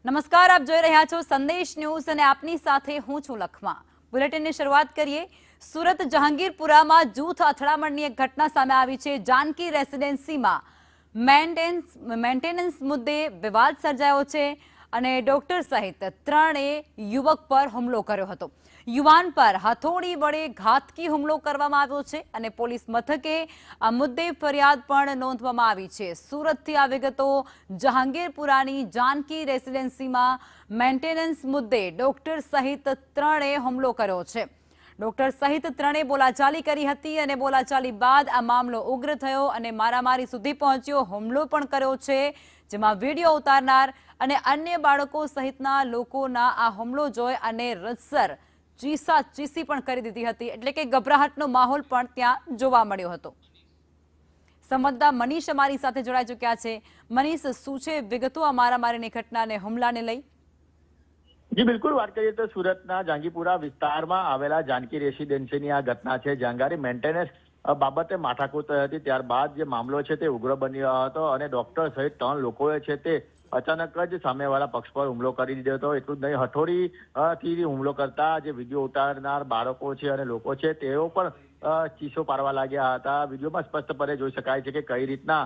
નમસ્કાર, આપ જોઈ રહ્યા છો સંદેશ ન્યૂઝ અને આપની સાથે હું છું લખમા। બુલેટિનની શરૂઆત કરીએ। સુરત જહાંગીરપુરામાં જૂથ અથડામણની એક ઘટના સામે આવી છે। જાનકી રેસિડેન્સીમાં મેન્ટેનન્સ મુદ્દે વિવાદ સર્જાયો છે અને ડોક્ટર સહિત ત્રણે યુવક પર હુમલો કર્યો હતો। યુવાન પર હથોડી વડે ઘાતકી હુમલો કરવામાં આવ્યો છે અને પોલીસ મથકે આ મુદ્દે ફરિયાદ પણ નોંધવામાં આવી છે। સુરતથી આ વિગતો। જહાંગીરપુરાની જાનકી રેસિડેન્સીમાં મેન્ટેનન્સ મુદ્દે ડોક્ટર સહિત ત્રણે હુમલો કર્યો છે। ડોક્ટર સહિત ત્રણે બોલાચાલી કરી હતી અને બોલાચાલી બાદ આ મામલો ઉગ્ર થયો અને મારામારી સુધી પહોંચ્યો। હુમલો પણ કર્યો છે, જેમાં વિડીયો ઉતારનાર અને અન્ય બાળકો સહિતના લોકોના આ હુમલો જોઈ અને રજસર ચીસાચીસી પણ કરી દીધી હતી, એટલે કે ગભરાહટનો માહોલ પણ ત્યાં જોવા મળ્યો હતો। સંવાદદાતા મનીષ અમારી સાથે જોડાઈ ચૂક્યા છે। મનીષ, શું છે વિગતો આ મારામારીની ઘટનાને હુમલાને લઈ? જી બિલકુલ, વાત કરીએ તો સુરતના જહાંગીરપુરા વિસ્તારમાં આવેલા જાનકી રેસિડેન્સીની આ ઘટના છે। જાંગારી મેન્ટેનન્સ બાબતે માથાકૂટ થઈ હતી, ત્યારબાદ જે મામલો છે તે ઉગ્ર બન્યો હતો અને ડોક્ટર સહિત 3 લોકોએ છે તે અચાનક જ સામેવાળા પક્ષ પર હુમલો કરી દીધો હતો। એટલું જ નહીં, હથોડીથી હુમલો કરતા જે વિડીયો ઉતારનાર બાળકો છે અને લોકો છે તેઓ પણ ચીસો પાડવા લાગ્યા હતા। વિડીયોમાં સ્પષ્ટપણે જોઈ શકાય છે કે કઈ રીતના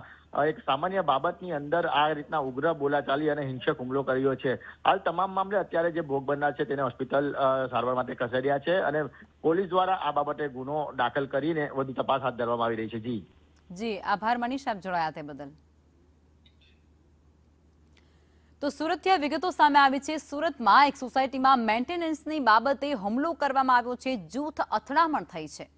એક સામાન્ય બાબતની અંદર આ રીતના ઉગ્ર બોલાચાલી અને હિંસક હુમલો કર્યો છે। હાલ તમામ મામલે અત્યારે જે ભોગ બનનાર છે તેને હોસ્પિટલ સારવાર માટે ખસેડ્યા છે અને પોલીસ દ્વારા આ બાબતે ગુનો દાખલ કરીને વધુ તપાસ હાથ ધરવામાં આવી રહી છે। જી આભાર મનીષ, આપ જોડાયા તે બદલ। તો સુરતથી વિગતો સામે આવી છે। સુરતમાં એક સોસાયટીમાં મેન્ટેનન્સની બાબતે હુમલો કરવામાં આવ્યો છે। જૂથ અથડામણ થઈ છે।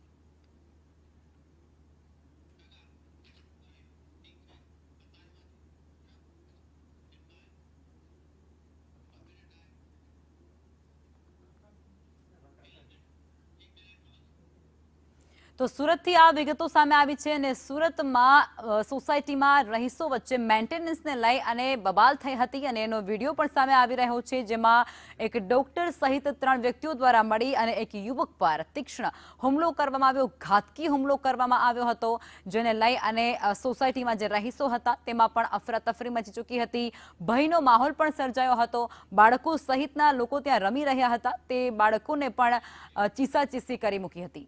તો સુરતથી આ વિગતો સામે આવી છે અને સુરતમાં સોસાયટીમાં રહીશો વચ્ચે મેન્ટેનન્સને લઈ અને બબાલ થઈ હતી અને એનો વિડીયો પણ સામે આવી રહ્યો છે, જેમાં એક ડોક્ટર સહિત 3 વ્યક્તિઓ દ્વારા મળી અને એક યુવક પર તીક્ષ્ણ હુમલો કરવામાં આવ્યો, ઘાતકી હુમલો કરવામાં આવ્યો હતો, જેને લઈ અને સોસાયટીમાં જે રહીશો હતા તેમાં પણ અફરાતફરી મચી ચૂકી હતી। ભયનો માહોલ પણ સર્જાયો હતો। બાળકો સહિતના લોકો ત્યાં રમી રહ્યા હતા, તે બાળકોને પણ ચીસાચીસી કરી મૂકી હતી।